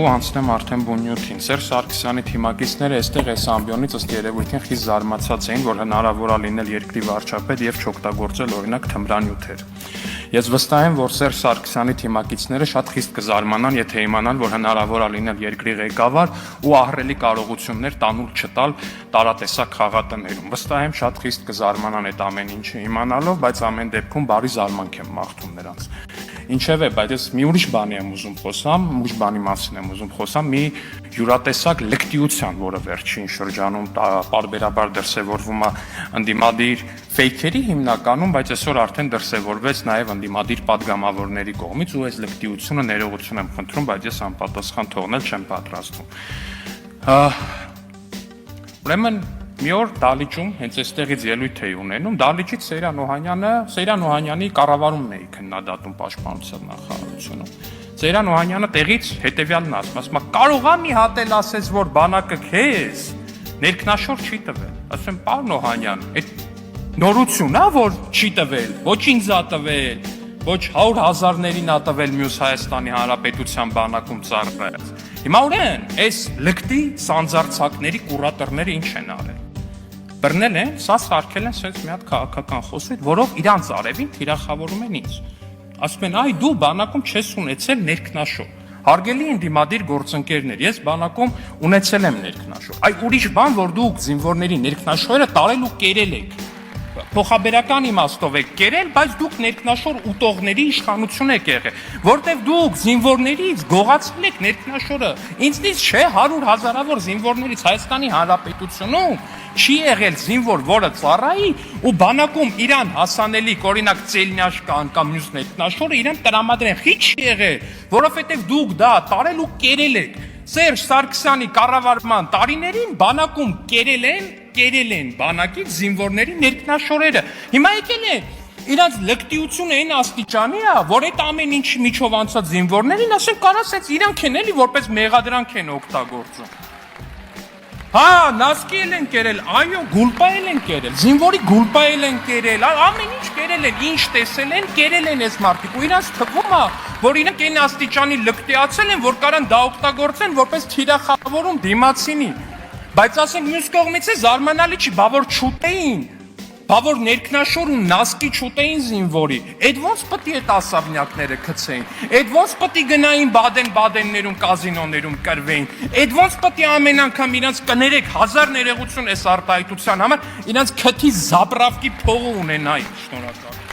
Անցնեմ արդեն բունյութին։ Սերժ Սարգսյանի թիմակիցները այստեղ այս ամբիոնից ըստ երևույթին խիստ զարմացած էին, որ հնարավոր է լինել երկրի վարչապետ եւ չօգտագործել օրինակ թմրանյութեր։ Ես վստահ եմ, որ Սերժ Սարգսյանի թիմակիցները շատ խիստ կզարմանան, եթե իմանան, որ հնարավոր է լինել երկրի ղեկավար ու ահռելի կարողություններ տանուլ չտալ տարատեսակ խաղատներում։ Վստահ եմ, շատ խիստ կզարմանան այդ ամեն ինչը իմանալով, բայց ամեն դեպքում բարի զարմանք եմ մաղթում նրանց։ Ինչևէ, բայց ես մի ուրիշ բանի եմ ուզում խոսամ, ուրիշ բանի մասին եմ ուզում խոսամ, մի յուրատեսակ լկտիության, որը վերջին շրջանում պարբերաբար դրսևորվում է ընդդիմադիր ֆեյքերի հիմնականում, բայց այսօր արդեն դրսևորվեց նաև ընդդիմադիր падգամավորների կողմից ու այս լկտիությունը ներողություն եմ խնդրում, բայց ես անպատասխան թողնել չեմ պատրաստվում։ Ուրեմն մի օր Դալիճում հենց այստեղից ելույթ էի ունենում, Դալիճից Սեյրան Օհանյանի կառավարումն էի քննադատում պաշտպանության նախարարությունում։ Սեյրան Օհանյանը տեղից հետևյալն ասում է, կարող է մի հատ էլ ասես, որ բանակը քեզ ներքնաշոր չի տվել։ Ասում եմ, պարոն Օհանյան, այդ նորություն է, որ չի տվել, ոչ ինձ ա տվել, ոչ 100,000-ներին ա տվել մյուս Հայաստանի Հանրապետության բանակում ծառայած։ Հիմա ուրեմն այս լկտի սանձարձակների կուրատորները ինչ են արել։ Բռնել են, սա սարքել են sense մի հատ քաղաքական խոսույթ, որով իրանց արևին թիրախավորում են ինձ։ Ասում են, այ դու բանակում չես ունեցել ներքնաշոր։ Հարգելի ընդդիմադիր գործընկերներ, ես բանակում ունեցել եմ ներքնաշոր։ Այ ուրիշ բան, որ դուք զինվորների ներքնաշորը տարել ու կերել եք։ Փոխաբերական իմաստով եք կերել, բայց դուք ներքնաշոր ուտողների իշխանություն եք եղել, որտեղ դուք զինվորներից գողացել եք ներքնաշորը։ Ինձնից չէ 100,000-ավոր զինվորներից Հայաստանի Հանրապետությունում չի եղել զինվոր, որը ծառայի ու բանակում իրան հասանելիք, օրինակ Ծելնյաշկան կամ մյուս ներքնաշորը իրան տրամադրեն։ Խի չի եղել, որովհետև դուք դա տարել ու կերել եք։ Սերժ Սարգսյանի կառավարման տարիներին բանակում կերել են բանակից զինվորների ներքնաշորերը։ Հիմա եկել են իրանց լկտիությունը այն աստիճանի է, որ այդ ամեն ինչ միջով անցած զինվորներին ասեն կարասեց իրանք են էլի որպես մեղադրանք են օգտագործում։ Հա, նասկի են կերել, այո, գուլպայել են կերել, զինվորի գուլպայել են կերել, ամեն ինչ կերել են, ինչ տեսել են, կերել են այս մարդիկ ու իրանց թվում է, որ իրենք այն աստիճանի լկտիացել են, որ կարան դա օգտագործեն որպես թիրախավորում դիմացինի։ Բայց ասենք մյուս կողմից է զարմանալի չի, բա որ չուտեին, բա որ ներքնաշոր ու նասկի չուտեին զինվորի, այդ ոնց պտի այդ ասավնյակները գցեին, այդ ոնց պտի գնային Բադեն-Բադեններում, կազինոներում կրվեին, այդ ոնց պտի ամեն անգամ իրանց կներեք 1000 ներողություն այս արտահայտության համար, իրանց քթի զաբրավկի փողը ունենային, շնորհակալ։